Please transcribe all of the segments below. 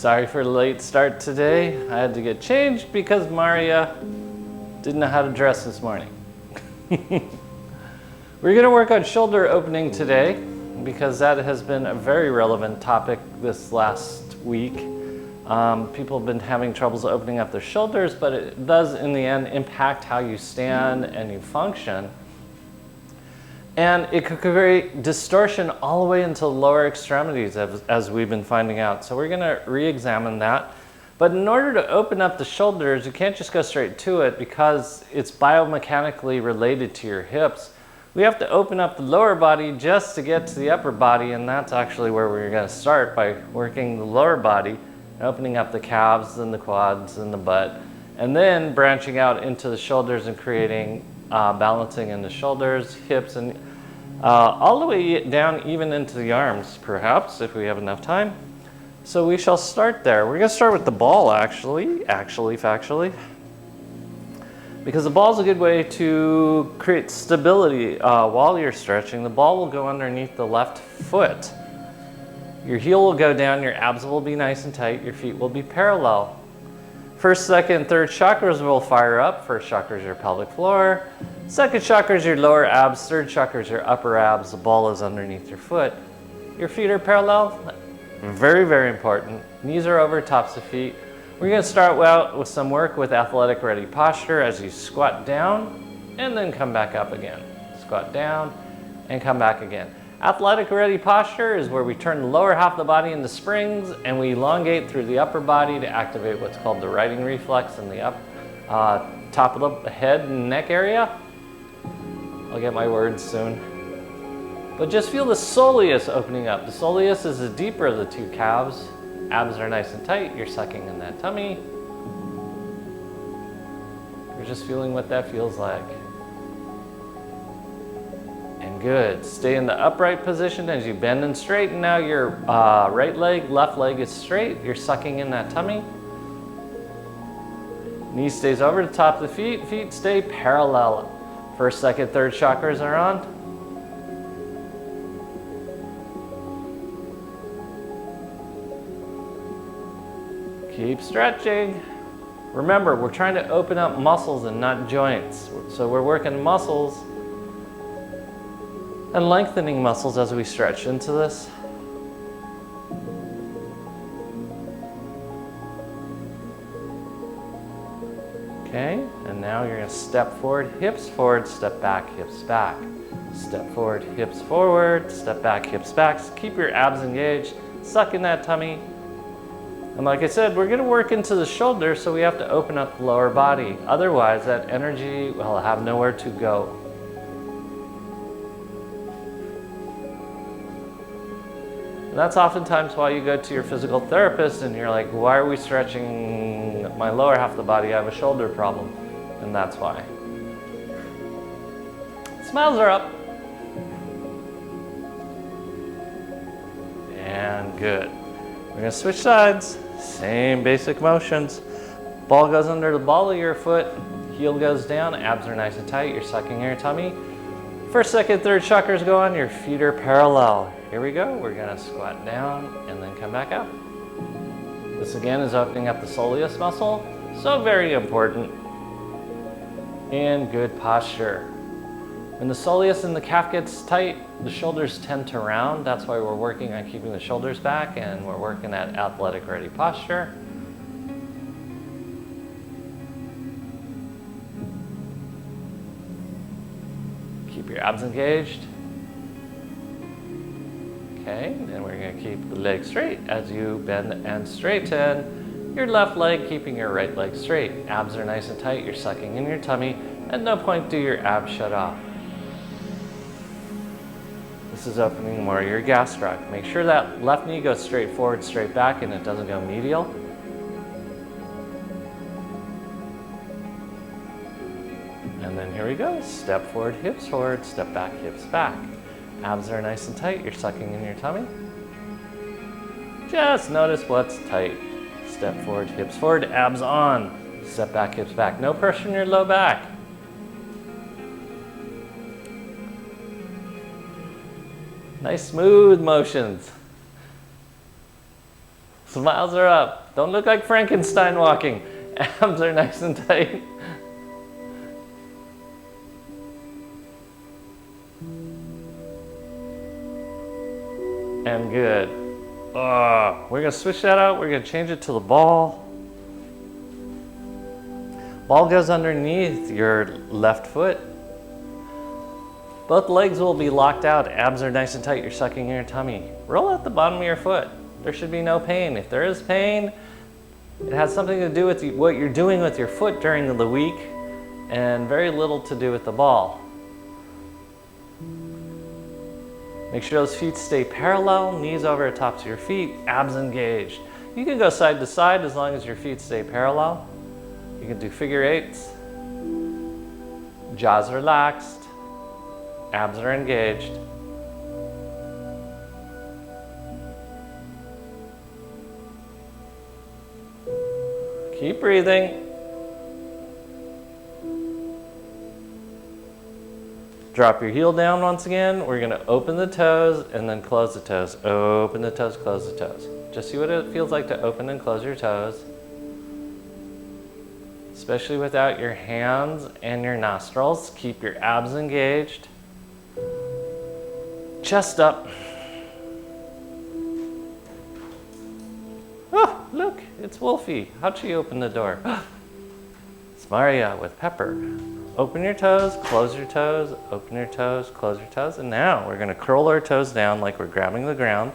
Sorry for the late start today. I had to get changed because Maria didn't know how to dress this morning. We're going to work on shoulder opening today because that has been a very relevant topic this last week. People have been having troubles opening up their shoulders, but it does in the end impact how you stand and you function. And it could create distortion all the way into the lower extremities as we've been finding out. So we're going to re-examine that. But in order to open up the shoulders, you can't just go straight to it because it's biomechanically related to your hips. We have to open up the lower body just to get to the upper body, and that's actually where we're going to start, by working the lower body, opening up the calves and the quads and the butt, and then branching out into the shoulders and creating balancing in the shoulders, hips, and all the way down even into the arms, perhaps, if we have enough time. So we shall start there. We're going to start with the ball, factually, because the ball is a good way to create stability while you're stretching. The ball will go underneath the left foot. Your heel will go down, your abs will be nice and tight, your feet will be parallel. First, second, third chakras will fire up. First chakra is your pelvic floor. Second chakra is your lower abs. Third chakra is your upper abs. The ball is underneath your foot. Your feet are parallel. Very, very important. Knees are over, tops of feet. We're going to start out with some work with athletic ready posture as you squat down and then come back up again. Squat down and come back again. Athletic ready posture is where we turn the lower half of the body into springs and we elongate through the upper body to activate what's called the righting reflex in the top of the head and neck area. I'll get my words soon. But just feel the soleus opening up. The soleus is the deeper of the two calves. Abs are nice and tight. You're sucking in that tummy. You're just feeling what that feels like. And good. Stay in the upright position as you bend and straighten. Now your right leg, left leg is straight. You're sucking in that tummy. Knee stays over the top of the feet. Feet stay parallel. First, second, third chakras are on. Keep stretching. Remember, we're trying to open up muscles and not joints. So we're working muscles and lengthening muscles as we stretch into this. Okay, and now you're going to step forward, hips forward, step back, hips back. Step forward, hips forward, step back, hips back. So keep your abs engaged, suck in that tummy. And like I said, we're going to work into the shoulder, so we have to open up the lower body. Otherwise, that energy will have nowhere to go. And that's oftentimes why you go to your physical therapist and you're like, why are we stretching my lower half of the body? I have a shoulder problem. And that's why. Smiles are up. And good. We're going to switch sides. Same basic motions. Ball goes under the ball of your foot. Heel goes down. Abs are nice and tight. You're sucking in your tummy. First, second, third chakras go on. Your feet are parallel. Here we go. We're going to squat down and then come back up. This again is opening up the soleus muscle. So very important. And good posture. When the soleus and the calf gets tight, the shoulders tend to round. That's why we're working on keeping the shoulders back, and we're working at athletic ready posture. Keep your abs engaged. Okay, and we're going to keep the leg straight as you bend and straighten. Your left leg keeping your right leg straight. Abs are nice and tight. You're sucking in your tummy. At no point do your abs shut off. This is opening more your gastroc. Make sure that left knee goes straight forward, straight back, and it doesn't go medial. And then here we go. Step forward, hips forward, step back, hips back. Abs are nice and tight. You're sucking in your tummy. Just notice what's tight. Step forward, hips forward, abs on. Step back, hips back. No pressure in your low back. Nice smooth motions. Smiles are up. Don't look like Frankenstein walking. Abs are nice and tight. And good. We're gonna switch that out. We're gonna change it to the ball. Ball goes underneath your left foot. Both legs will be locked out. Abs are nice and tight. You're sucking in your tummy. Roll out the bottom of your foot. There should be no pain. If there is pain, it has something to do with what you're doing with your foot during the week and very little to do with the ball. Make sure those feet stay parallel, knees over the tops of your feet, abs engaged. You can go side to side as long as your feet stay parallel. You can do figure eights. Jaws relaxed, abs are engaged. Keep breathing. Drop your heel down once again. We're gonna open the toes and then close the toes. Open the toes, close the toes. Just see what it feels like to open and close your toes. Especially without your hands and your nostrils. Keep your abs engaged. Chest up. Oh, look, it's Wolfie. How'd she open the door? It's Maria with Pepper. Open your toes, close your toes, open your toes, close your toes. And now we're gonna curl our toes down like we're grabbing the ground.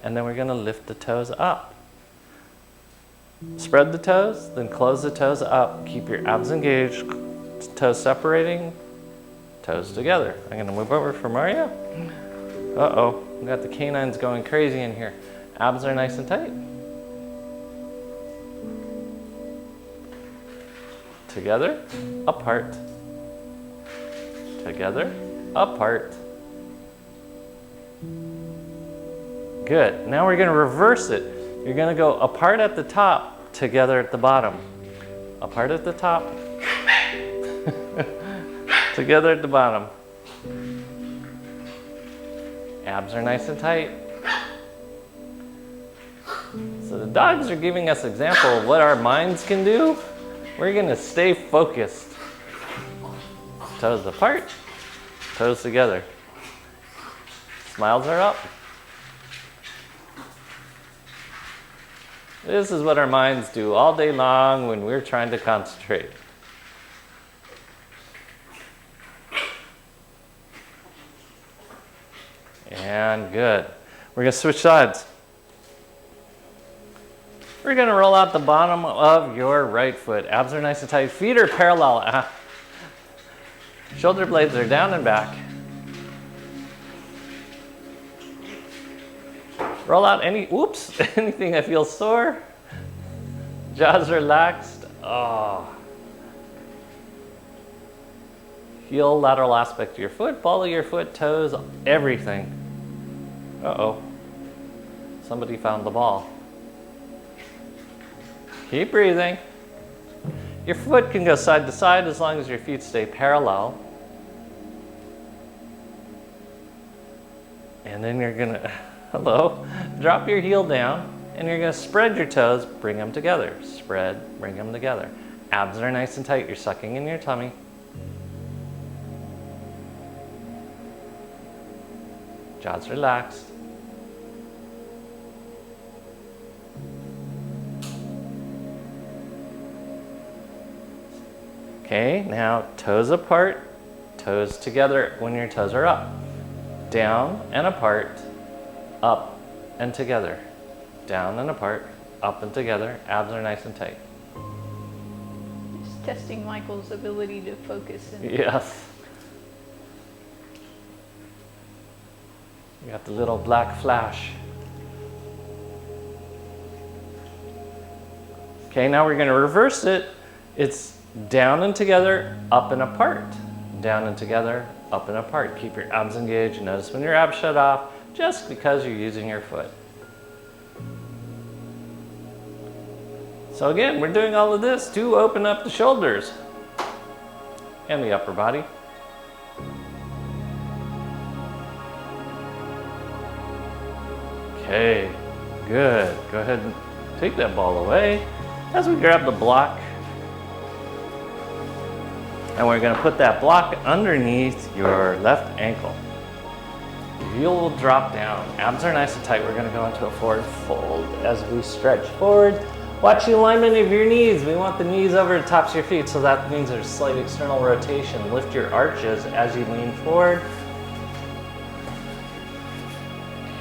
And then we're gonna lift the toes up. Spread the toes, then close the toes up. Keep your abs engaged, toes separating, toes together. I'm gonna move over for Maria. Uh-oh, we got the canines going crazy in here. Abs are nice and tight. Together, apart. Together, apart. Good. Now we're going to reverse it. You're going to go apart at the top, together at the bottom. Apart at the top, together at the bottom. Abs are nice and tight. So the dogs are giving us an example of what our minds can do. We're gonna stay focused. Toes apart, toes together. Smiles are up. This is what our minds do all day long when we're trying to concentrate. And good. We're gonna switch sides. We're gonna roll out the bottom of your right foot. Abs are nice and tight. Feet are parallel. Shoulder blades are down and back. Roll out anything that feels sore. Jaws relaxed. Heel lateral aspect of your foot, ball of your foot, toes, everything. Uh-oh. Somebody found the ball. Keep breathing. Your foot can go side to side as long as your feet stay parallel. And then you're gonna, drop your heel down and you're gonna spread your toes, bring them together. Spread, bring them together. Abs are nice and tight. You're sucking in your tummy. Jaws relaxed. Okay, now toes apart, toes together when your toes are up. Down and apart, up and together. Down and apart, up and together. Abs are nice and tight. Just testing Michael's ability to focus. Yes. You got the little black flash. Okay, now we're going to reverse it. It's down and together, up and apart. Down and together, up and apart. Keep your abs engaged. Notice when your abs shut off, just because you're using your foot. So again, we're doing all of this to open up the shoulders and the upper body. Okay, Good. Go ahead and take that ball away as we grab the block. And we're going to put that block underneath your left ankle. Your heel will drop down. Abs are nice and tight. We're going to go into a forward fold as we stretch forward. Watch the alignment of your knees. We want the knees over the tops of your feet, so that means there's slight external rotation. Lift your arches as you lean forward.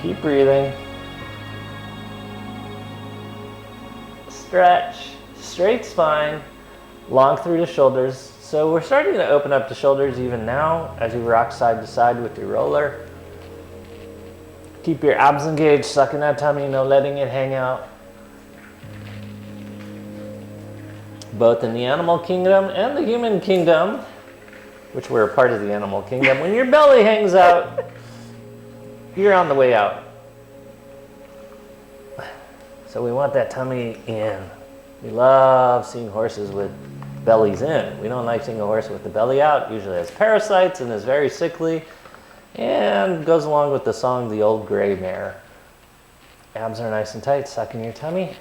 Keep breathing. Stretch. Straight spine. Long through the shoulders. So we're starting to open up the shoulders even now as you rock side to side with your roller. Keep your abs engaged, sucking that tummy, no letting it hang out. Both in the animal kingdom and the human kingdom, which we're a part of the animal kingdom, when your belly hangs out, you're on the way out. So we want that tummy in. We love seeing horses with bellies in. We don't like seeing a horse with the belly out. Usually has parasites and is very sickly, and goes along with the song, The Old Gray Mare. Abs are nice and tight, sucking your tummy.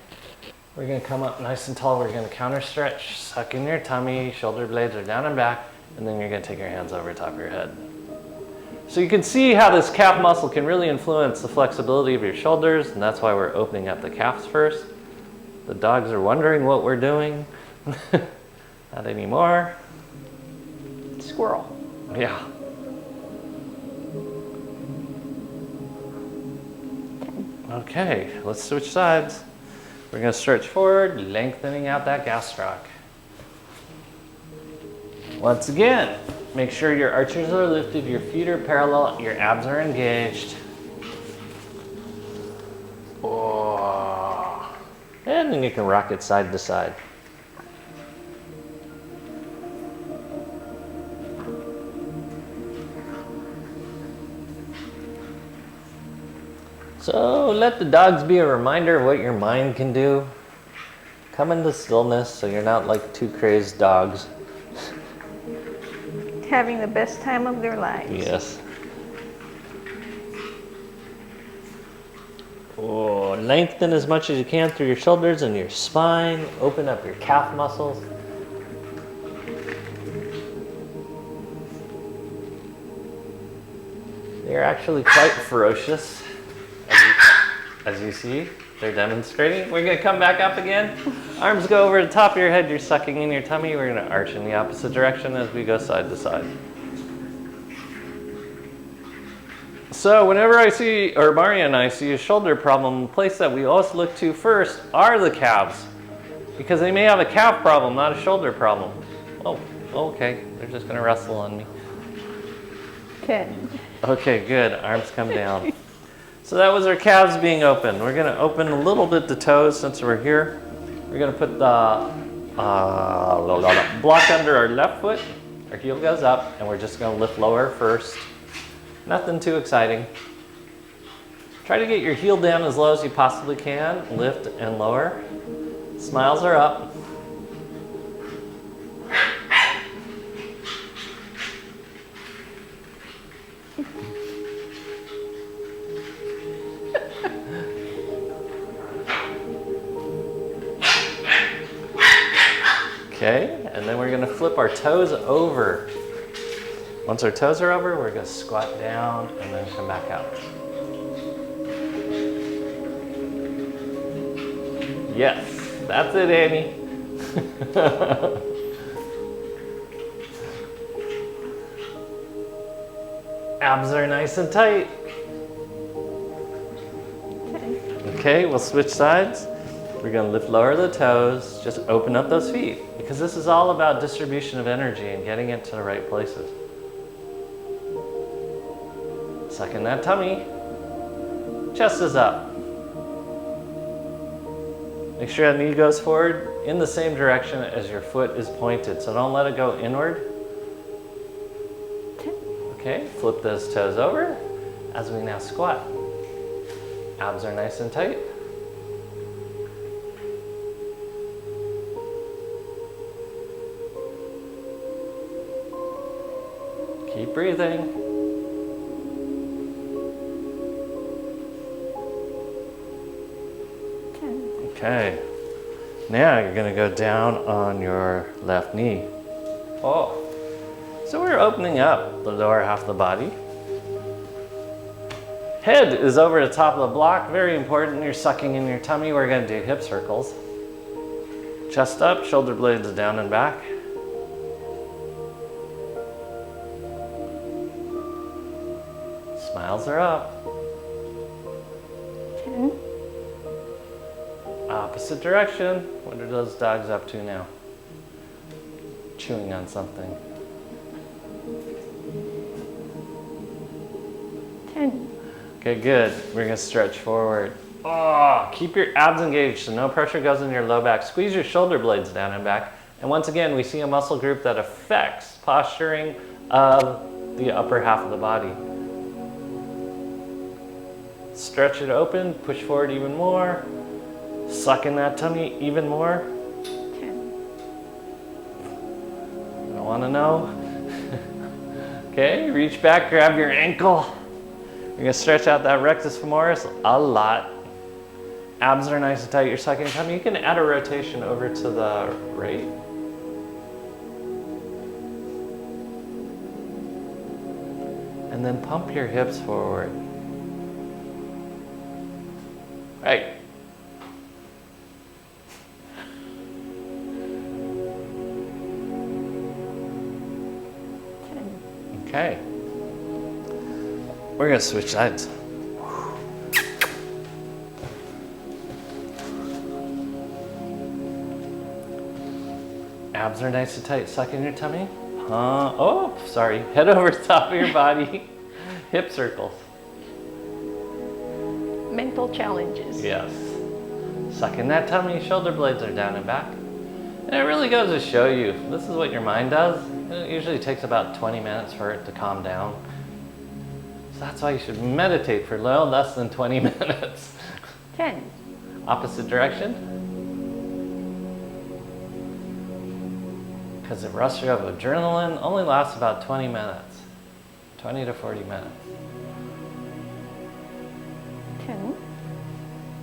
We're going to come up nice and tall. We're going to counter stretch, suck in your tummy, shoulder blades are down and back, and then you're going to take your hands over the top of your head. So you can see how this calf muscle can really influence the flexibility of your shoulders, and that's why we're opening up the calves first. The dogs are wondering what we're doing. Not anymore. Squirrel. Yeah. Okay, let's switch sides. We're going to stretch forward, lengthening out that gastroc. Once again, make sure your arches are lifted, your feet are parallel, your abs are engaged. Oh. And then you can rock it side to side. So let the dogs be a reminder of what your mind can do. Come into stillness so you're not like two crazed dogs. Having the best time of their lives. Yes. Oh, lengthen as much as you can through your shoulders and your spine. Open up your calf muscles. They're actually quite ferocious. As you see, they're demonstrating. We're going to come back up again. Arms go over the top of your head. You're sucking in your tummy. We're going to arch in the opposite direction as we go side to side. So whenever I see, or Mario and I see a shoulder problem, the place that we always look to first are the calves. Because they may have a calf problem, not a shoulder problem. Oh, okay. They're just going to wrestle on me. Okay. Okay, good. Arms come down. So that was our calves being open. We're going to open a little bit the toes since we're here. We're going to put the block under our left foot. Our heel goes up, and we're just going to lift lower first. Nothing too exciting. Try to get your heel down as low as you possibly can. Lift and lower. Smiles are up. Okay, and then we're going to flip our toes over. Once our toes are over, we're going to squat down and then come back out. Yes, that's it, Amy. Abs are nice and tight. Okay, we'll switch sides. We're going to lift lower the toes, just open up those feet, because this is all about distribution of energy and getting it to the right places. Suck in that tummy. Chest is up. Make sure that knee goes forward in the same direction as your foot is pointed, so don't let it go inward. Okay, flip those toes over as we now squat. Abs are nice and tight. Keep breathing. Okay. Now you're gonna go down on your left knee. Oh. So we're opening up the lower half of the body. Head is over the top of the block, very important. You're sucking in your tummy. We're gonna do hip circles. Chest up, shoulder blades down and back. Smiles are up. 10, Opposite direction. What are those dogs up to now? Chewing on something. 10, Okay, good. We're gonna stretch forward. Oh, keep your abs engaged so no pressure goes in your low back. Squeeze your shoulder blades down and back. And once again, we see a muscle group that affects posturing of the upper half of the body. Stretch it open, push forward even more. Suck in that tummy even more. 10, I want to know. Okay, reach back, grab your ankle. You're gonna stretch out that rectus femoris a lot. Abs are nice and tight, you're sucking tummy. You can add a rotation over to the right. And then pump your hips forward. Right. Okay. We're gonna switch sides. Abs are nice and tight. Suck in your tummy. Oh, sorry. Head over the top of your body. Hip circles. mental challenges. Yes. Suck in that tummy. Shoulder blades are down and back. And it really goes to show you, this is what your mind does. And it usually takes about 20 minutes for it to calm down. So that's why you should meditate for no less than 20 minutes. 10, Opposite direction. Because the rush of adrenaline only lasts about 20 minutes. 20 to 40 minutes. 10,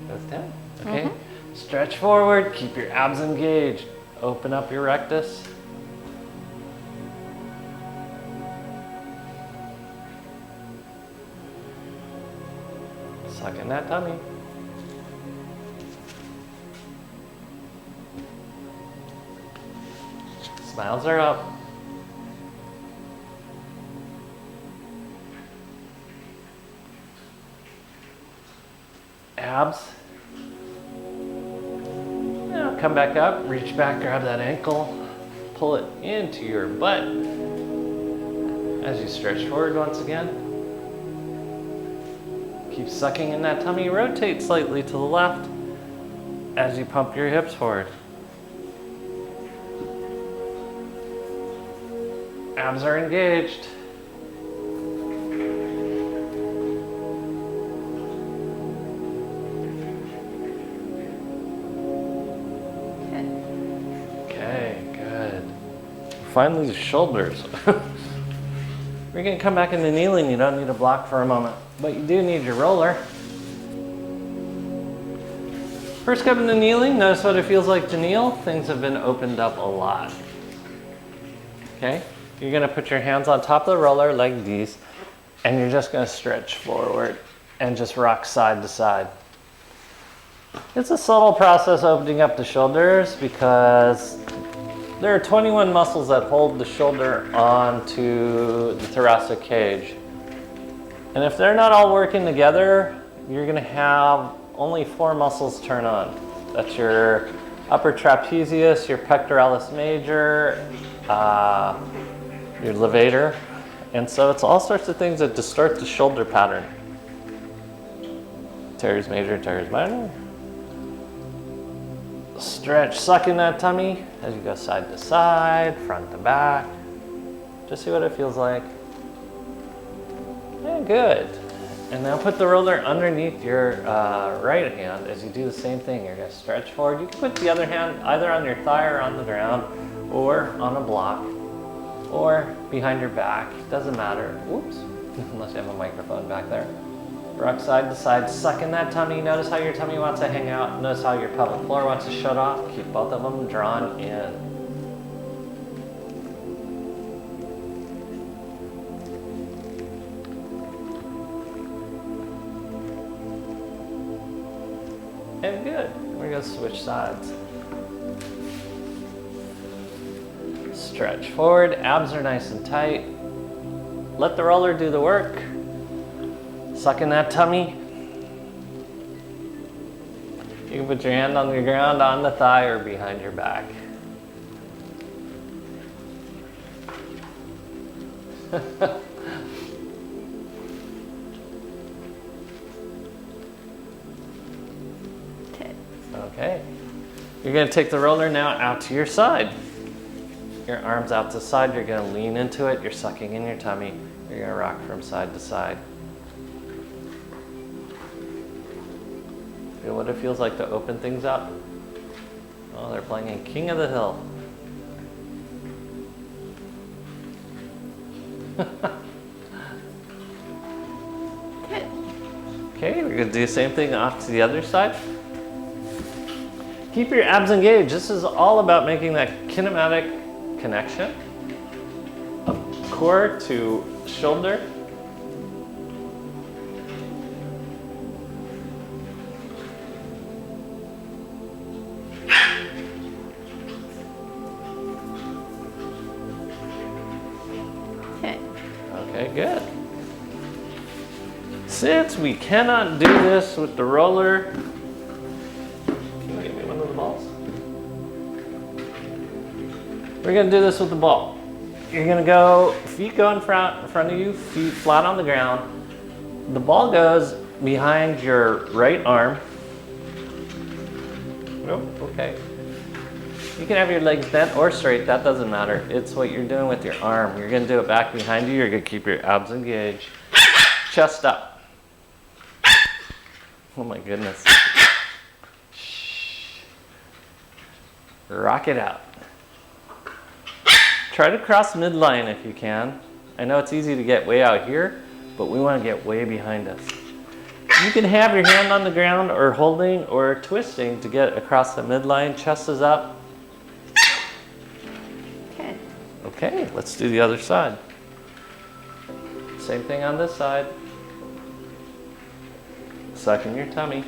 That's 10. Okay. Stretch forward, keep your abs engaged. Open up your rectus. Suck in that tummy. Smiles are up. Abs. Now come back up, reach back, grab that ankle, pull it into your butt as you stretch forward once again. Keep sucking in that tummy, rotate slightly to the left as you pump your hips forward. Abs are engaged. Okay, good. Finally, the shoulders. We're gonna come back into kneeling. You don't need a block for a moment, but you do need your roller. First come into kneeling, notice what it feels like to kneel. Things have been opened up a lot. Okay, you're gonna put your hands on top of the roller like these, and you're just gonna stretch forward and just rock side to side. It's a subtle process opening up the shoulders because there are 21 muscles that hold the shoulder onto the thoracic cage. And if they're not all working together, you're gonna have only 4 muscles turn on. That's your upper trapezius, your pectoralis major, your levator. And so it's all sorts of things that distort the shoulder pattern. Teres major, teres minor. Stretch, suck in that tummy as you go side to side, front to back. Just see what it feels like. Yeah, good. And now put the roller underneath your right hand as you do the same thing. You're gonna stretch forward. You can put the other hand either on your thigh or on the ground, or on a block, or behind your back. Doesn't matter. Whoops, unless you have a microphone back there. Rock side to side, suck in that tummy. Notice how your tummy wants to hang out. Notice how your pelvic floor wants to shut off. Keep both of them drawn in. And good. We're gonna switch sides. Stretch forward, abs are nice and tight. Let the roller do the work. Suck in that tummy. You can put your hand on the ground, on the thigh, or behind your back. Okay. You're going to take the roller now out to your side. Your arms out to the side. You're going to lean into it. You're sucking in your tummy. You're going to rock from side to side. Feel what it feels like to open things up. Oh, they're playing in King of the Hill. Okay, we're going to do the same thing off to the other side. Keep your abs engaged. This is all about making that kinematic connection of core to shoulder. Okay, good. Since we cannot do this with the roller, can you give me one of the balls? We're gonna do this with the ball. You're gonna go, feet go in front of you, feet flat on the ground. The ball goes behind your right arm. Nope, okay. You can have your legs bent or straight, that doesn't matter. It's what you're doing with your arm. You're gonna do it back behind you. You're gonna keep your abs engaged. Chest up. Oh my goodness. Shh. Rock it out. Try to cross midline if you can. I know it's easy to get way out here, but we want to get way behind us. You can have your hand on the ground or holding or twisting to get across the midline. Chest is up. Okay, let's do the other side. Same thing on this side. Suck in your tummy.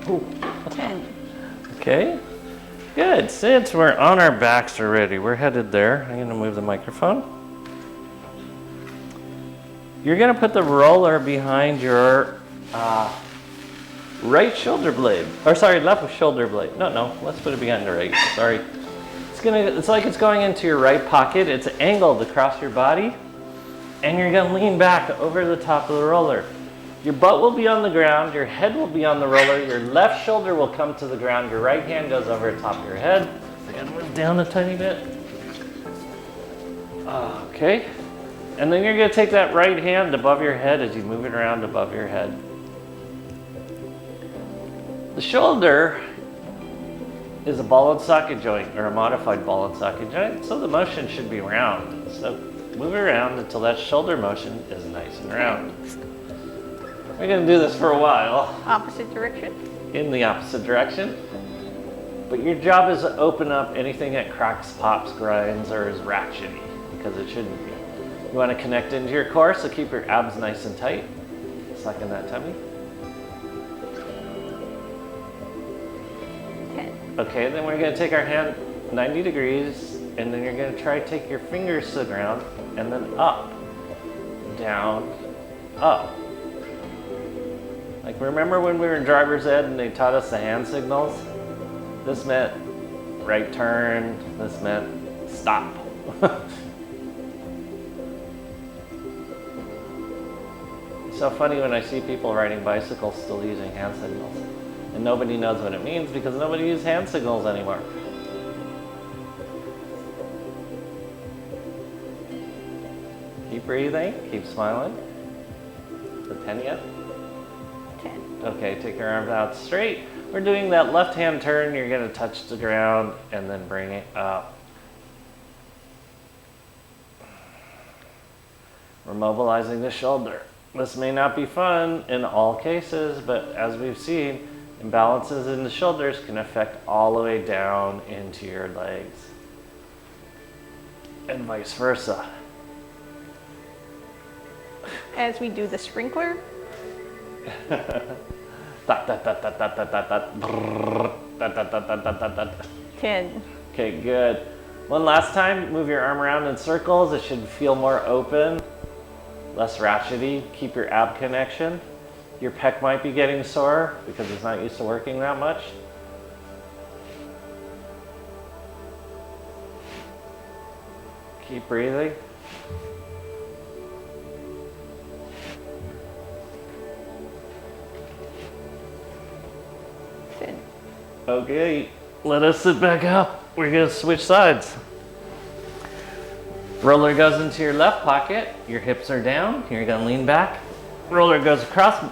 Ooh. 10. Okay, good. Since we're on our backs already, we're headed there. I'm going to move the microphone. You're going to put the roller behind your right shoulder blade. Or sorry, left shoulder blade. No, let's put it behind the right. Sorry. It's like it's going into your right pocket. It's angled across your body. And you're going to lean back over the top of the roller. Your butt will be on the ground. Your head will be on the roller. Your left shoulder will come to the ground. Your right hand goes over the top of your head. I'm going to move down a tiny bit. Okay. And then you're going to take that right hand above your head as you move it around above your head. The shoulder is a ball and socket joint, or a modified ball and socket joint, so the motion should be round. So move it around until that shoulder motion is nice and round. We're going to do this for a while. Opposite direction. In the opposite direction. But your job is to open up anything that cracks, pops, grinds, or is ratchety, because it shouldn't be. You want to connect into your core, so keep your abs nice and tight. Suck in that tummy. 10. Okay, then we're going to take our hand 90 degrees, and then you're going to try to take your fingers to the ground, and then up, down, up. Like, remember when we were in driver's ed and they taught us the hand signals? This meant right turn, this meant stop. It's so funny when I see people riding bicycles still using hand signals. And nobody knows what it means because nobody uses hand signals anymore. Keep breathing, keep smiling. The 10 yet? 10. Okay, take your arms out straight. We're doing that left hand turn. You're gonna touch the ground and then bring it up. We're mobilizing the shoulder. This may not be fun in all cases, but as we've seen, imbalances in the shoulders can affect all the way down into your legs and vice versa. As we do the sprinkler. Dot, dot, dot, dot, dot, dot, dot, dot. Brrr. Dot, dot, dot, dot, dot, dot, dot. 10. Okay, good. One last time, move your arm around in circles. It should feel more open, less ratchety. Keep your ab connection. Your pec might be getting sore because it's not used to working that much. Keep breathing. Okay, let us sit back up. We're gonna switch sides. Roller goes into your left pocket. Your hips are down. You're gonna lean back. Roller goes across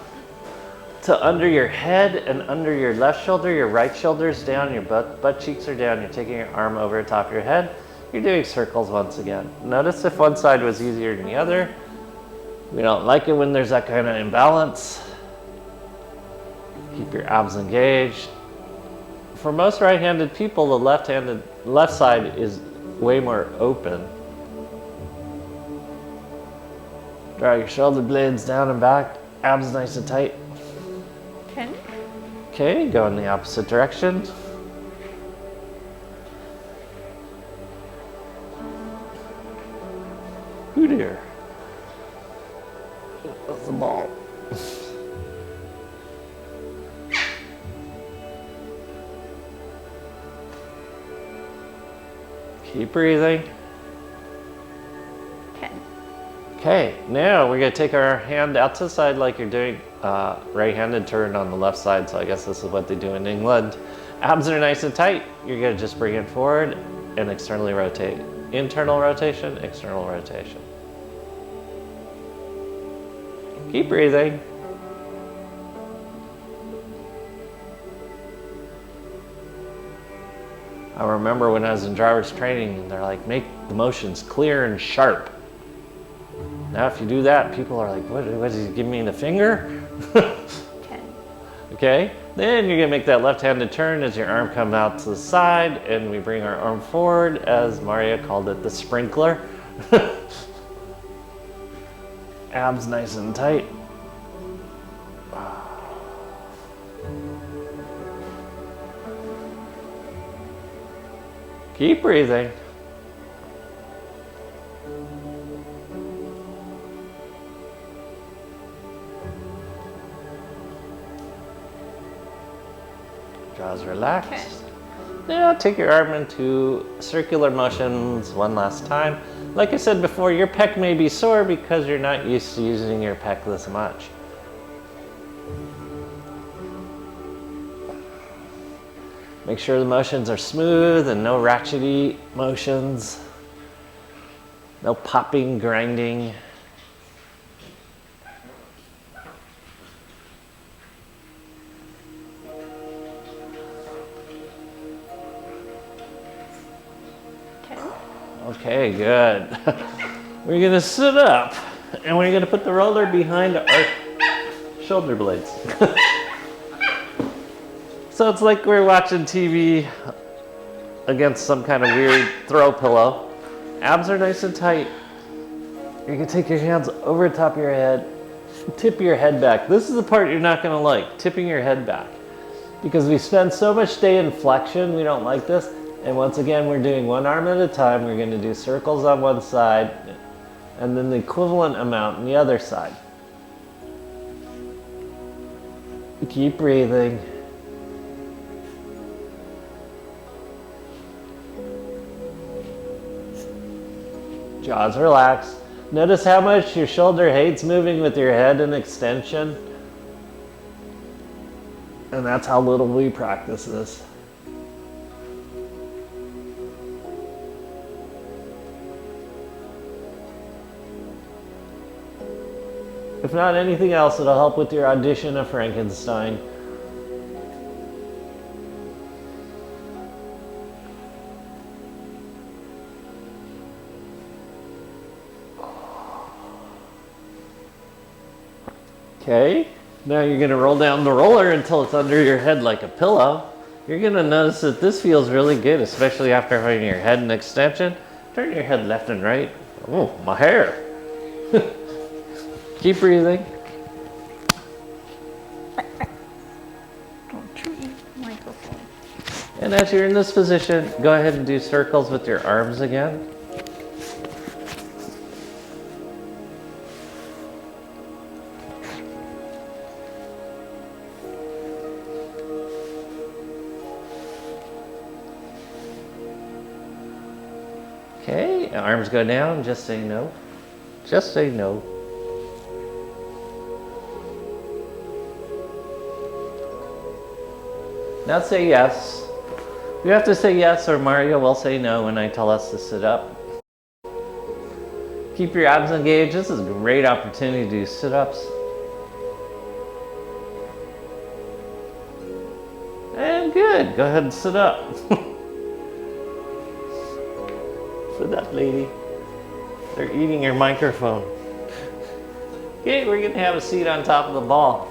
to under your head and under your left shoulder. Your right shoulder's down. Your butt cheeks are down. You're taking your arm over the top of your head. You're doing circles once again. Notice if one side was easier than the other. We don't like it when there's that kind of imbalance. Keep your abs engaged. For most right-handed people, the left side is way more open. Draw your shoulder blades down and back, abs nice and tight. 10. Okay, go in the opposite direction. Ooh dear. That's the ball. Keep breathing. 10. Okay, now we're gonna take our hand out to the side like you're doing right-handed turn on the left side, so I guess this is what they do in England. Abs are nice and tight. You're gonna just bring it forward and externally rotate. Internal rotation, external rotation. Keep breathing. I remember when I was in driver's training, they're like, make the motions clear and sharp. Now if you do that, people are like, what is he giving me the finger? 10. Okay, then you're gonna make that left-handed turn as your arm comes out to the side, and we bring our arm forward, as Maria called it, the sprinkler. Abs nice and tight. Keep breathing. Jaws relaxed. Okay. Now take your arm into circular motions one last time. Like I said before, your pec may be sore because you're not used to using your pec this much. Make sure the motions are smooth and no ratchety motions. No popping, grinding. Okay, good. We're gonna sit up and we're gonna put the roller behind our shoulder blades. So it's like we're watching TV against some kind of weird throw pillow. Abs are nice and tight. You're gonna take your hands over the top of your head, tip your head back. This is the part you're not gonna like, tipping your head back. Because we spend so much day in flexion, we don't like this. And once again, we're doing one arm at a time. We're gonna do circles on one side and then the equivalent amount on the other side. Keep breathing. Jaws relaxed. Notice how much your shoulder hates moving with your head in extension. And that's how little we practice this. If not anything else, it'll help with your audition of Frankenstein. Okay, now you're gonna roll down the roller until it's under your head like a pillow. You're gonna notice that this feels really good, especially after having your head in extension. Turn your head left and right. Oh, my hair. Keep breathing. Don't chew the microphone. And as you're in this position, go ahead and do circles with your arms again. Okay, arms go down, just say no. Just say no. Now say yes. You have to say yes or Mario will say no when I tell us to sit up. Keep your abs engaged. This is a great opportunity to do sit-ups. And good, go ahead and sit up. Sit up, lady. They're eating your microphone. Okay, we're gonna have a seat on top of the ball.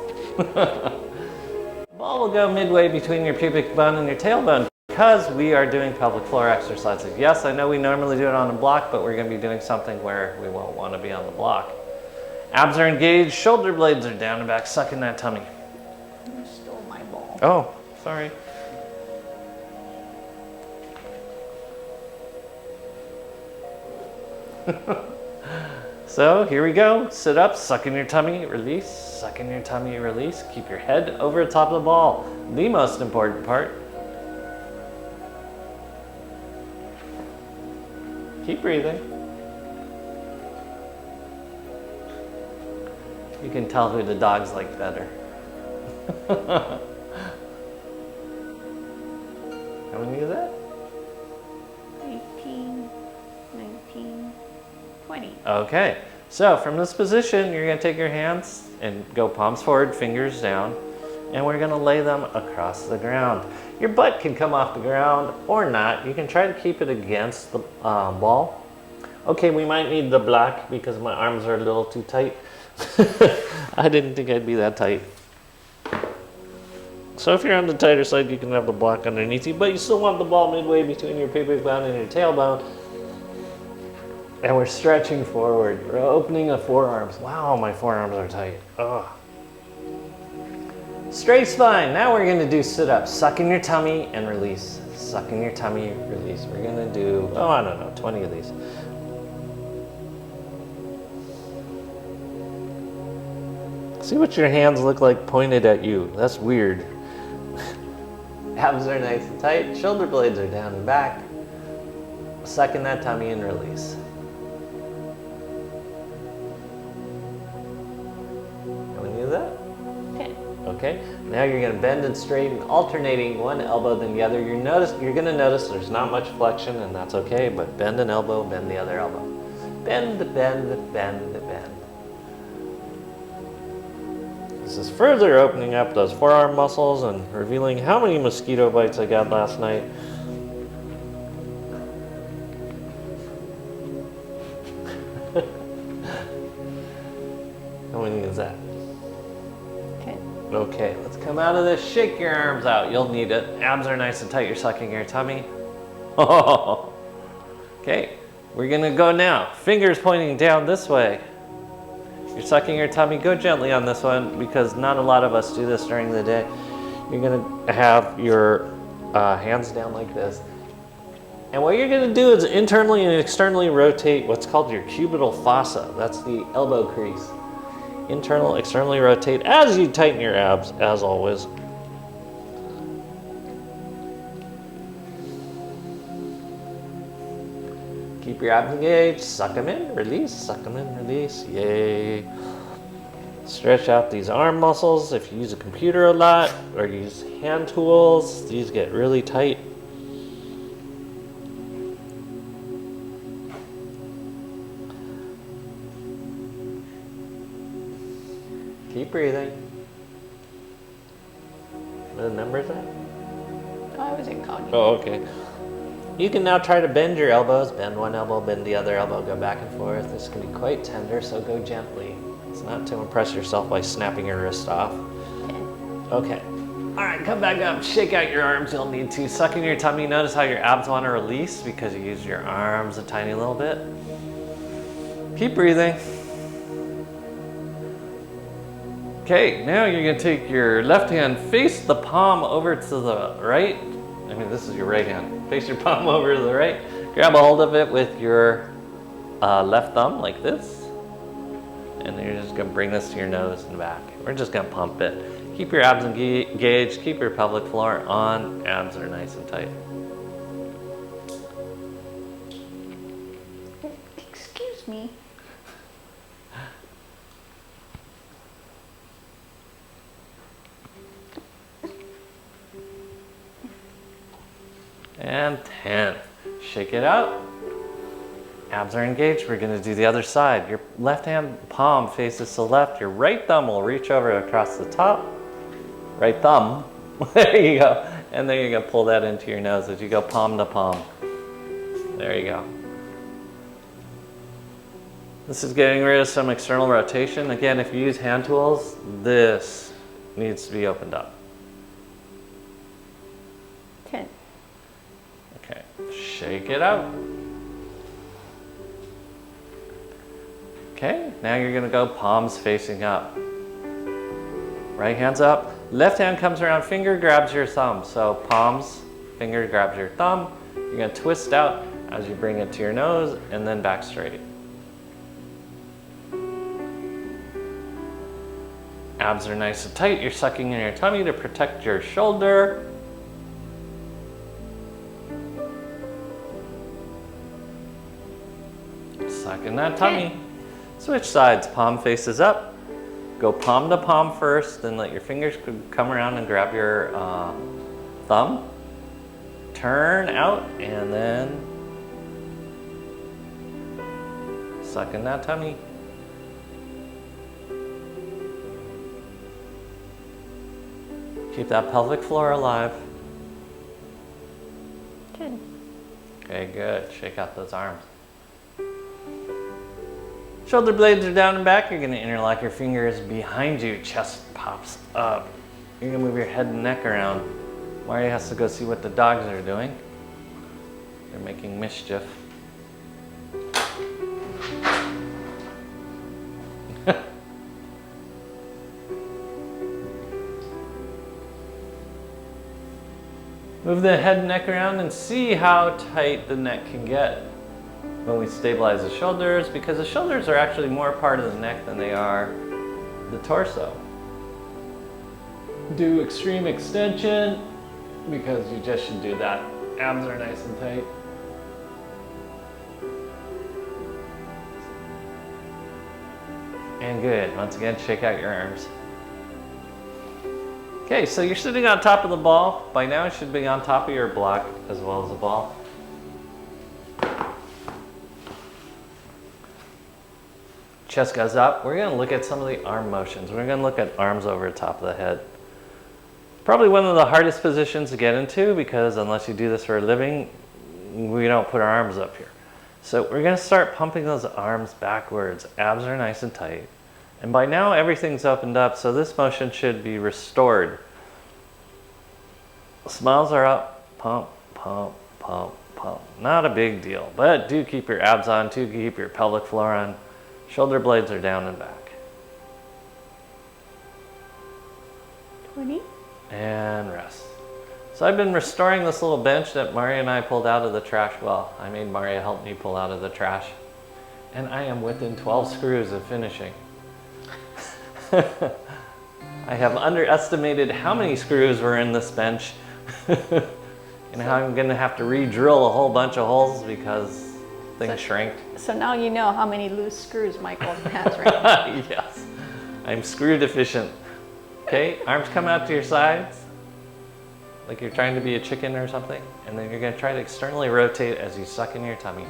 Ball will go midway between your pubic bone and your tailbone because we are doing pelvic floor exercises. Yes, I know we normally do it on a block, but we're gonna be doing something where we won't wanna be on the block. Abs are engaged, shoulder blades are down and back, sucking that tummy. You stole my ball. Oh, sorry. So here we go. Sit up, suck in your tummy, release, suck in your tummy, release. Keep your head over the top of the ball. The most important part. Keep breathing. You can tell who the dogs like better. How many is that? 18, 19, 20. Okay, so from this position, you're gonna take your hands and go palms forward, fingers down, and we're gonna lay them across the ground. Your butt can come off the ground or not. You can try to keep it against the ball. Okay, we might need the block because my arms are a little too tight. I didn't think I'd be that tight. So if you're on the tighter side, you can have the block underneath you, but you still want the ball midway between your pubic bone and your tailbone. And we're stretching forward. We're opening the forearms. Wow, my forearms are tight. Ugh. Straight spine. Now we're gonna do sit-ups. Suck in your tummy and release. Suck in your tummy, release. We're gonna do, oh, I don't know, 20 of these. See what your hands look like pointed at you. That's weird. Abs are nice and tight. Shoulder blades are down and back. Suck in that tummy and release. How many is that? 10. Okay, now you're gonna bend and straighten, alternating one elbow then the other. You're gonna notice there's not much flexion, and that's okay, but bend an elbow, bend the other elbow. Bend, bend, bend, bend. This is further opening up those forearm muscles and revealing how many mosquito bites I got last night. How many is that? 10. Okay, let's come out of this. Shake your arms out. You'll need it. Abs are nice and tight. You're sucking your tummy. Okay, we're gonna go now. Fingers pointing down this way. You're sucking your tummy. Go gently on this one because not a lot of us do this during the day. You're gonna have your hands down like this. And what you're gonna do is internally and externally rotate what's called your cubital fossa. That's the elbow crease. Internal, externally rotate as you tighten your abs, as always. Keep your abs engaged, suck them in, release, suck them in, release, yay. Stretch out these arm muscles. If you use a computer a lot or use hand tools, these get really tight. Keep breathing. What are the numbers at? I was in counting. Oh, okay. You can now try to bend your elbows. Bend one elbow, bend the other elbow, go back and forth. This can be quite tender, so go gently. It's not to impress yourself by snapping your wrist off. 10. Okay. All right, come back up, shake out your arms, you'll need to. Suck in your tummy, notice how your abs want to release because you use your arms a tiny little bit. Keep breathing. Okay, now you're gonna take your left hand, face the palm over to the right. I mean, this is your right hand. Face your palm over to the right. Grab a hold of it with your left thumb like this. And then you're just gonna bring this to your nose and back. We're just gonna pump it. Keep your abs engaged, keep your pelvic floor on. Abs are nice and tight. Excuse me. And 10. Shake it out. Abs are engaged. We're gonna do the other side. Your left hand palm faces to the left. Your right thumb will reach over across the top. Right thumb. There you go. And then you're gonna pull that into your nose as you go palm to palm. There you go. This is getting rid of some external rotation. Again, if you use hand tools, this needs to be opened up. 10. Okay, shake it out. Okay, now you're gonna go palms facing up. Right hand's up. Left hand comes around, finger grabs your thumb. So palms, finger grabs your thumb. You're gonna twist out as you bring it to your nose and then back straight. Abs are nice and tight. You're sucking in your tummy to protect your shoulder. Suck in that tummy. Switch sides, palm faces up. Go palm to palm first, then let your fingers come around and grab your thumb. Turn out and then suck in that tummy. Keep that pelvic floor alive. 10. Okay, good. Shake out those arms. Shoulder blades are down and back. You're gonna interlock your fingers behind you. Chest pops up. You're gonna move your head and neck around. Mario has to go see what the dogs are doing. They're making mischief. Move the head and neck around and see how tight the neck can get when we stabilize the shoulders, because the shoulders are actually more part of the neck than they are the torso. Do extreme extension, because you just should do that. Abs are nice and tight. And good. Once again, shake out your arms. Okay, so you're sitting on top of the ball. By now it should be on top of your block as well as the ball. Chest goes up. We're gonna look at some of the arm motions. We're gonna look at arms over the top of the head. Probably one of the hardest positions to get into, because unless you do this for a living, we don't put our arms up here. So we're gonna start pumping those arms backwards. Abs are nice and tight. And by now everything's opened up, so this motion should be restored. Smiles are up, pump, pump, pump, pump. Not a big deal, but do keep your abs on, do keep your pelvic floor on. Shoulder blades are down and back. 20. And rest. So I've been restoring this little bench that Maria and I pulled out of the trash. Well, I made Maria help me pull out of the trash. And I am within 12 screws of finishing. I have underestimated how many screws were in this bench. And how I'm gonna have to re-drill a whole bunch of holes because things shrank. So now you know how many loose screws Michael has right now. Yes, I'm screw deficient. Okay, arms come out to your sides, like you're trying to be a chicken or something. And then you're gonna try to externally rotate as you suck in your tummy.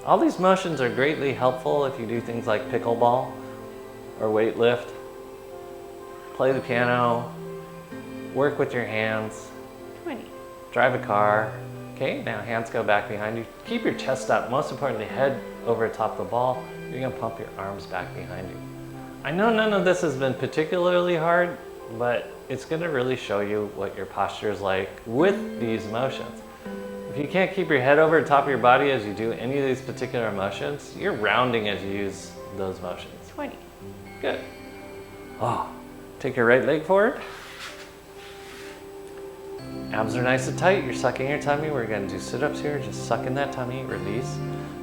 All these motions are greatly helpful if you do things like pickleball or weightlift, play the piano, work with your hands, 20. drive a car. Okay, now hands go back behind you. Keep your chest up. Most importantly, head over top of the ball. You're gonna pump your arms back behind you. I know none of this has been particularly hard, but it's gonna really show you what your posture is like with these motions. If you can't keep your head over the top of your body as you do any of these particular motions, you're rounding as you use those motions. 20. Good. Oh, take your right leg forward. Abs are nice and tight. You're sucking your tummy. We're gonna do sit-ups here. Just suck in that tummy, release.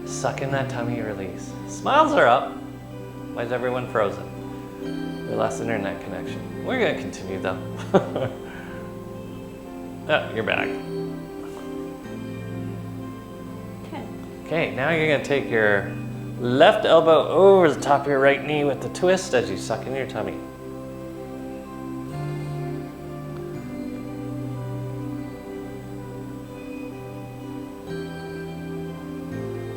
Suck in that tummy, release. Smiles are up. Why is everyone frozen? We lost internet connection. We're gonna continue though. Oh, you're back. 10. Okay, now you're gonna take your left elbow over the top of your right knee with the twist as you suck in your tummy.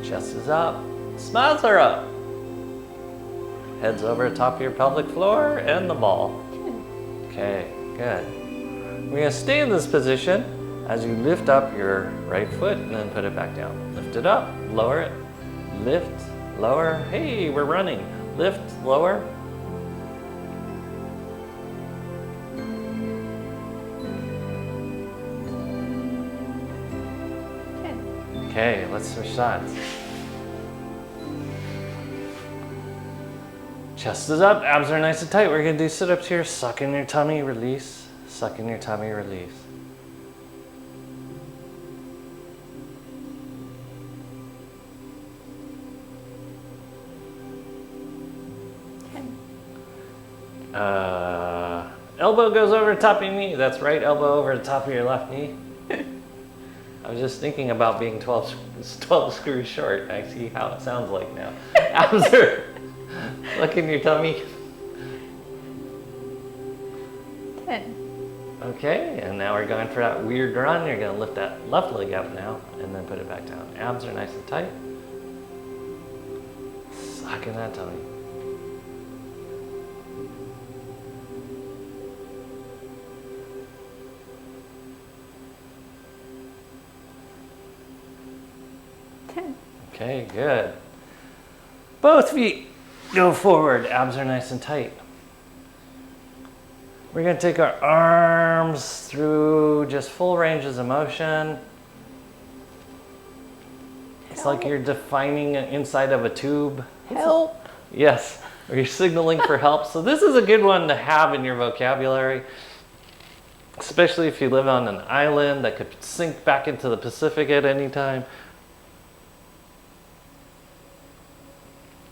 Chest is up, smiles are up. Head's over the top of your pelvic floor and the ball. 10. Okay, good. We're gonna stay in this position as you lift up your right foot and then put it back down. Lift it up, lower it, lift, lower. Hey, we're running. Lift, lower. Okay, let's switch sides. Chest is up, abs are nice and tight. We're gonna do sit-ups here. Suck in your tummy, release. Suck in your tummy, release. Elbow goes over the top of your knee. That's right elbow over the top of your left knee. I was just thinking about being 12 screws short. I see how it sounds like now. Abs are, look in your tummy. 10. Okay, and now we're going for that weird run. You're gonna lift that left leg up now and then put it back down. Abs are nice and tight. Suck in that tummy. Okay, good. Both feet go forward. Abs are nice and tight. We're going to take our arms through just full ranges of motion. It's like you're defining inside of a tube. Help. Yes, or you're signaling for help. So this is a good one to have in your vocabulary, especially if you live on an island that could sink back into the Pacific at any time.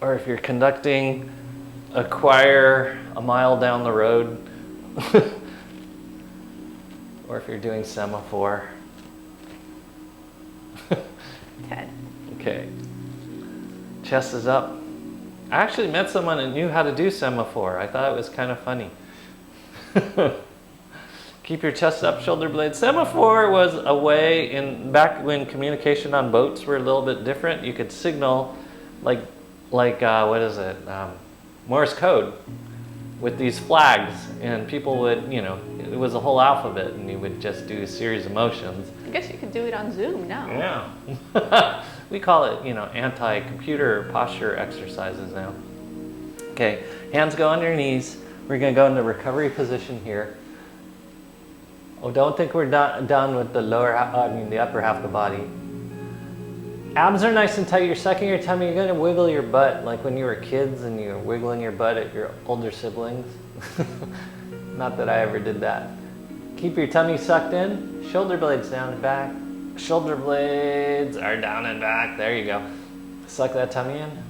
Or if you're conducting a choir a mile down the road. Or if you're doing semaphore. 10. Okay. Chest is up. I actually met someone that knew how to do semaphore. I thought it was kind of funny. Keep your chest up, shoulder blades. Semaphore was a way back when communication on boats were a little bit different. You could signal like what is it? Morse code with these flags, and people would, it was a whole alphabet, and you would just do a series of motions. I guess you could do it on Zoom now. Yeah. We call it, anti-computer posture exercises now. Okay, hands go on your knees. We're gonna go into recovery position here. Oh, don't think we're done with the the upper half of the body. Abs are nice and tight. You're sucking your tummy. You're gonna wiggle your butt like when you were kids and you were wiggling your butt at your older siblings. Not that I ever did that. Keep your tummy sucked in. Shoulder blades down and back. Shoulder blades are down and back. There you go. Suck that tummy in.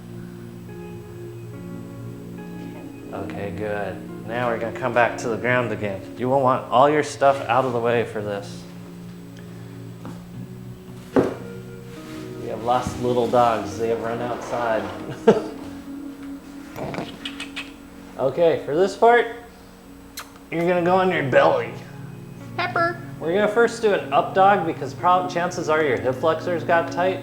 Okay, good. Now we're gonna come back to the ground again. You will want all your stuff out of the way for this. We have lost little dogs. They have run outside. Okay, for this part, you're gonna go on your belly. Pepper. We're gonna first do an up dog because chances are your hip flexors got tight.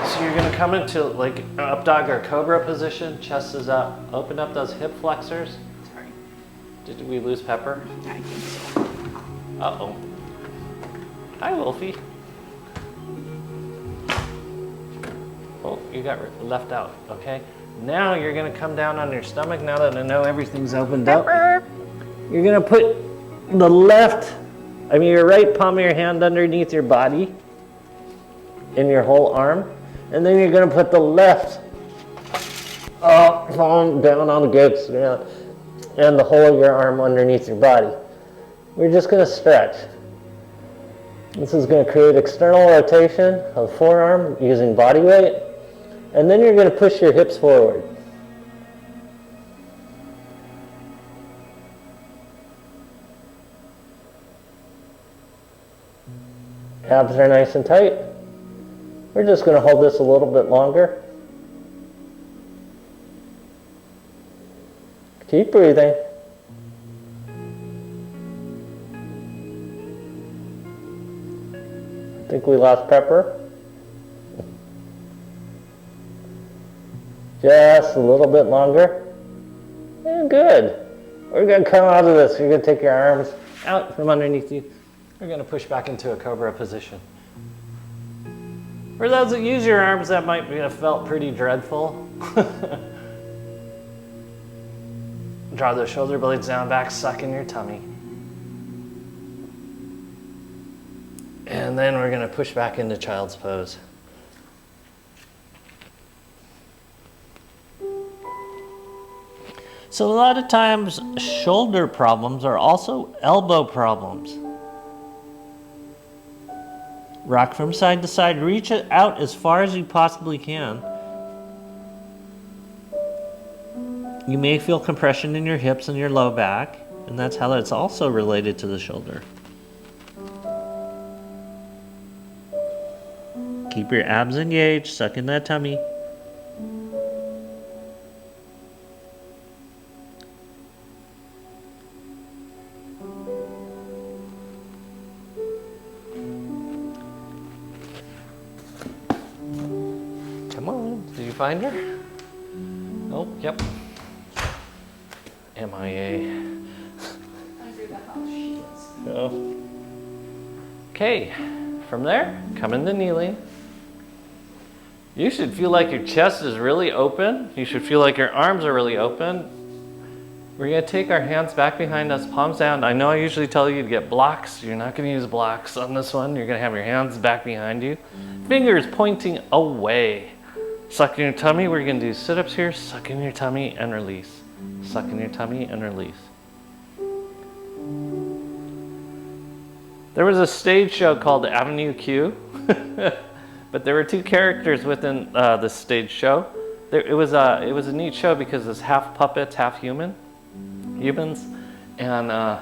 So So you're gonna come into like an up dog or cobra position, chest is up, open up those hip flexors. Sorry. Did we lose Pepper? I think so. Uh-oh. Hi, Wolfie. Oh, you got left out, okay? Now you're gonna come down on your stomach now that I know everything's opened up. You're gonna put the your right palm of your hand underneath your body in your whole arm. And then you're gonna put the left palm down on the goods and the whole of your arm underneath your body. We're just gonna stretch. This is gonna create external rotation of the forearm using body weight. And then you're gonna push your hips forward. Abs are nice and tight. We're just going to hold this a little bit longer. Keep breathing. I think we lost Pepper. Just a little bit longer. And good. We're going to come out of this. You're going to take your arms out from underneath you. We're going to push back into a cobra position. For those that use your arms, that might have felt pretty dreadful. Draw those shoulder blades down, back, suck in your tummy. And then we're going to push back into child's pose. So a lot of times, shoulder problems are also elbow problems. Rock from side to side. Reach it out as far as you possibly can. You may feel compression in your hips and your low back, and that's how that's also related to the shoulder. Keep your abs engaged, suck in that tummy. Come on, did you find her? Oh, yep. MIA. Under the house sheets. Oh. Okay, from there, come into kneeling. You should feel like your chest is really open. You should feel like your arms are really open. We're gonna take our hands back behind us, palms down. I know I usually tell you to get blocks. You're not gonna use blocks on this one. You're gonna have your hands back behind you. Fingers pointing away. Suck in your tummy. We're gonna do sit-ups here. Suck in your tummy and release. Suck in your tummy and release. There was a stage show called Avenue Q, but there were two characters within this stage show. It was a neat show because it's half puppets, half humans, and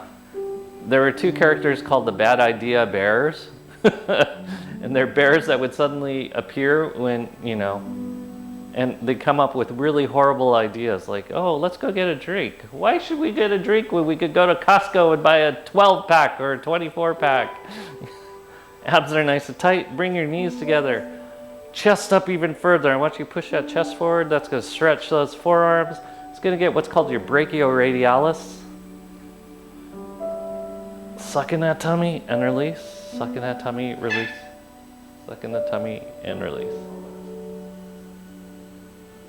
there were two characters called the Bad Idea Bears, and they're bears that would suddenly appear when, and they come up with really horrible ideas like, oh, let's go get a drink. Why should we get a drink when we could go to Costco and buy a 12-pack or a 24-pack? Abs are nice and tight. Bring your knees together. Chest up even further. I want you to push that chest forward. That's going to stretch those forearms. It's going to get what's called your brachioradialis. Suck in that tummy and release. Suck in that tummy, release. Suck in the tummy and release.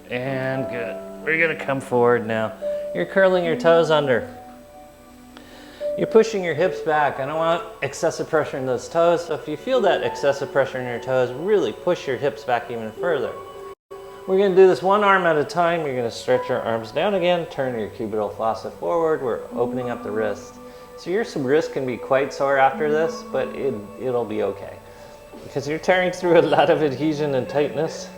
And good. We're gonna come forward now. You're curling your toes under. You're pushing your hips back. I don't want excessive pressure in those toes. So if you feel that excessive pressure in your toes, really push your hips back even further. We're gonna do this one arm at a time. You're gonna stretch your arms down again, turn your cubital fossa forward. We're opening up the wrist. So your wrist can be quite sore after this, but it'll be okay. Because you're tearing through a lot of adhesion and tightness.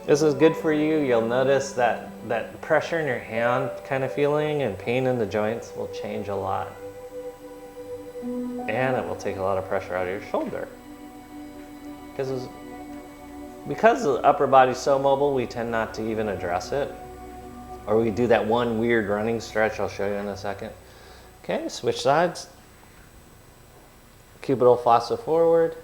This is good for you. You'll notice that pressure in your hand kind of feeling and pain in the joints will change a lot. And it will take a lot of pressure out of your shoulder. Because the upper body's so mobile, we tend not to even address it. Or we do that one weird running stretch I'll show you in a second. Okay, switch sides. Cubital fossa forward.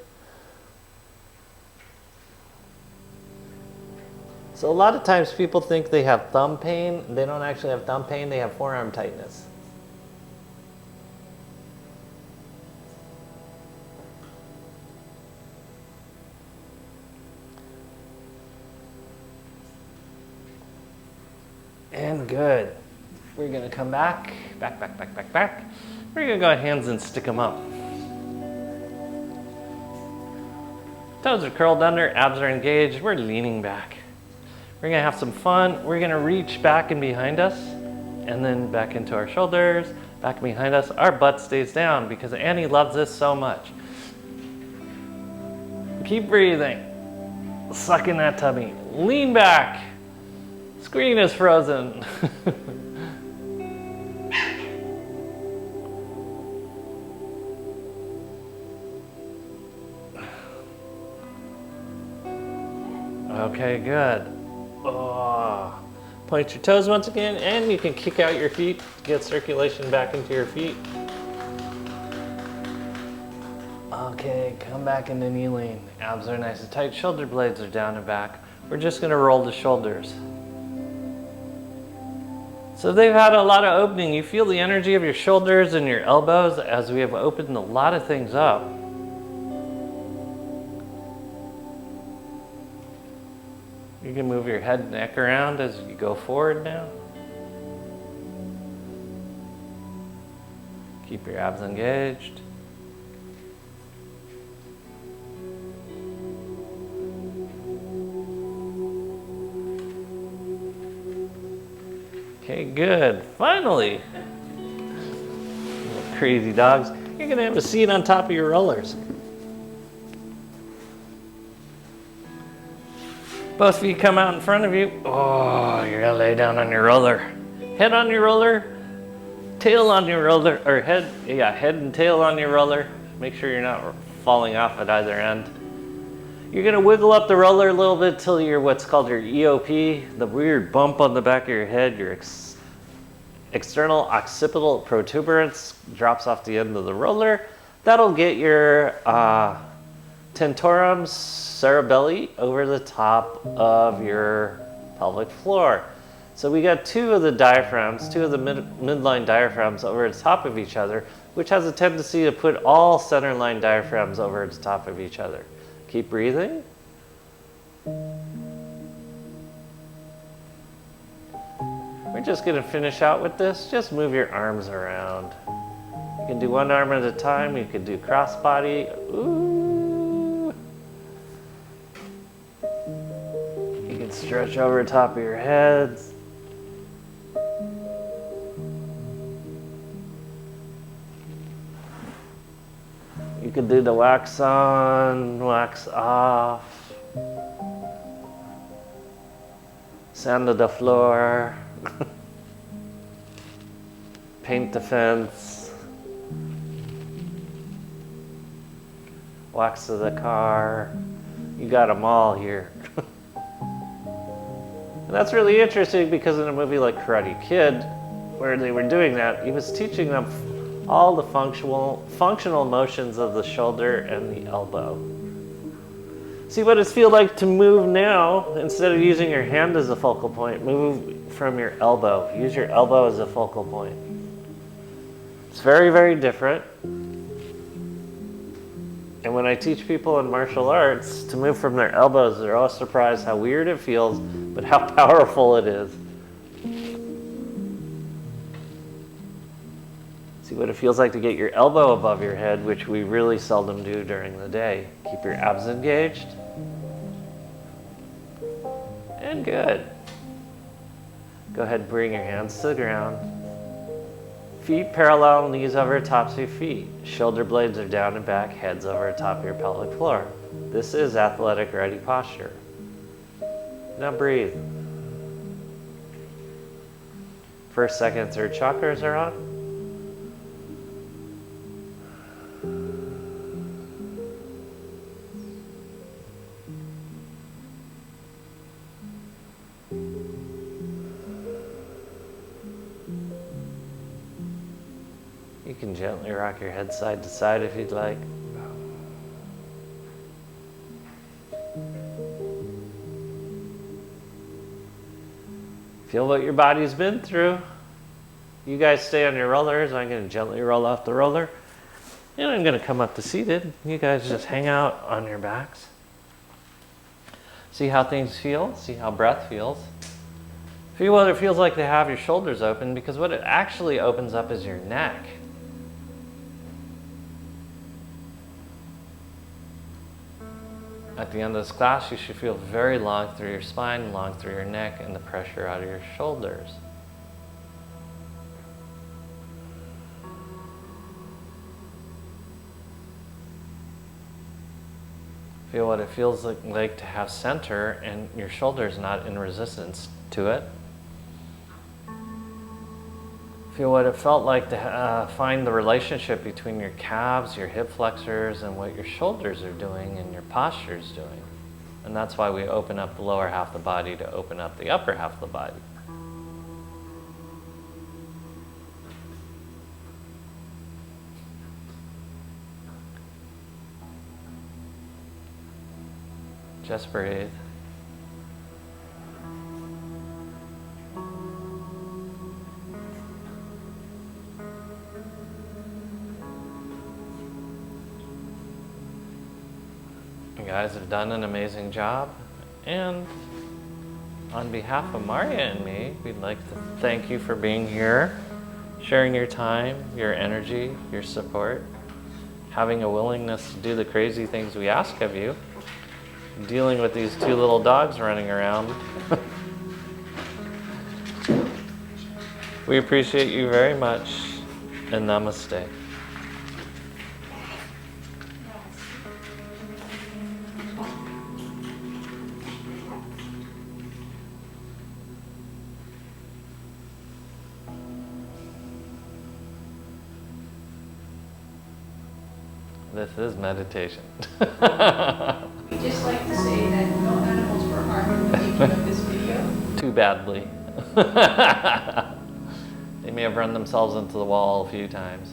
So a lot of times people think they have thumb pain. They don't actually have thumb pain, they have forearm tightness. And good. We're gonna come back. We're gonna go hands and stick them up. Toes are curled under, abs are engaged, we're leaning back. We're gonna have some fun. We're gonna reach back and behind us, and then back into our shoulders, back behind us. Our butt stays down because Annie loves this so much. Keep breathing. Suck in that tummy. Lean back. Screen is frozen. Okay, good. Oh. Point your toes once again, and you can kick out your feet, get circulation back into your feet. Okay, come back into kneeling. Abs are nice and tight, shoulder blades are down and back. We're just gonna roll the shoulders. So they've had a lot of opening. You feel the energy of your shoulders and your elbows as we have opened a lot of things up. You can move your head and neck around as you go forward now. Keep your abs engaged. Okay, good. Finally. Little crazy dogs. You're gonna have a seat on top of your rollers. Both feet come out in front of you. Oh, you're gonna lay down on your roller. Head on your roller, tail on your roller, or head and tail on your roller. Make sure you're not falling off at either end. You're gonna wiggle up the roller a little bit till you're what's called your EOP, the weird bump on the back of your head, your external occipital protuberance drops off the end of the roller. That'll get your tentorium cerebelli over the top of your pelvic floor. So we got two of the diaphragms, two of the midline diaphragms over the top of each other, which has a tendency to put all centerline diaphragms over the top of each other. Keep breathing. We're just gonna finish out with this. Just move your arms around. You can do one arm at a time. You can do crossbody. Ooh. You can stretch over the top of your heads. You can do the wax on, wax off. Sand to the floor. Paint the fence. Wax to the car. You got them all here. And that's really interesting because in a movie like Karate Kid, where they were doing that, he was teaching them all the functional motions of the shoulder and the elbow. See what it feels like to move now. Instead of using your hand as a focal point, move from your elbow. Use your elbow as a focal point. It's very, very different. And when I teach people in martial arts to move from their elbows, they're all surprised how weird it feels, but how powerful it is. See what it feels like to get your elbow above your head, which we really seldom do during the day. Keep your abs engaged. And good. Go ahead and bring your hands to the ground. Feet parallel, knees over tops of your feet. Shoulder blades are down and back, heads over top of your pelvic floor. This is athletic ready posture. Now breathe. First, second, third chakras are on. You can gently rock your head side to side if you'd like. Feel what your body's been through. You guys stay on your rollers. I'm going to gently roll off the roller. And I'm going to come up to seated. You guys just hang out on your backs. See how things feel. See how breath feels. Feel what it feels like to have your shoulders open, because what it actually opens up is your neck. At the end of this class, you should feel very long through your spine, long through your neck, and the pressure out of your shoulders. Feel what it feels like to have center and your shoulders not in resistance to it. Feel what it felt like to find the relationship between your calves, your hip flexors, and what your shoulders are doing and your posture is doing. And that's why we open up the lower half of the body to open up the upper half of the body. Just breathe. You guys have done an amazing job, and on behalf of Maria and me, we'd like to thank you for being here, sharing your time, your energy, your support, having a willingness to do the crazy things we ask of you, dealing with these two little dogs running around. We appreciate you very much, and namaste. This is meditation. We just like to say that no animals were harmed in the making of this video. Too badly. They may have run themselves into the wall a few times.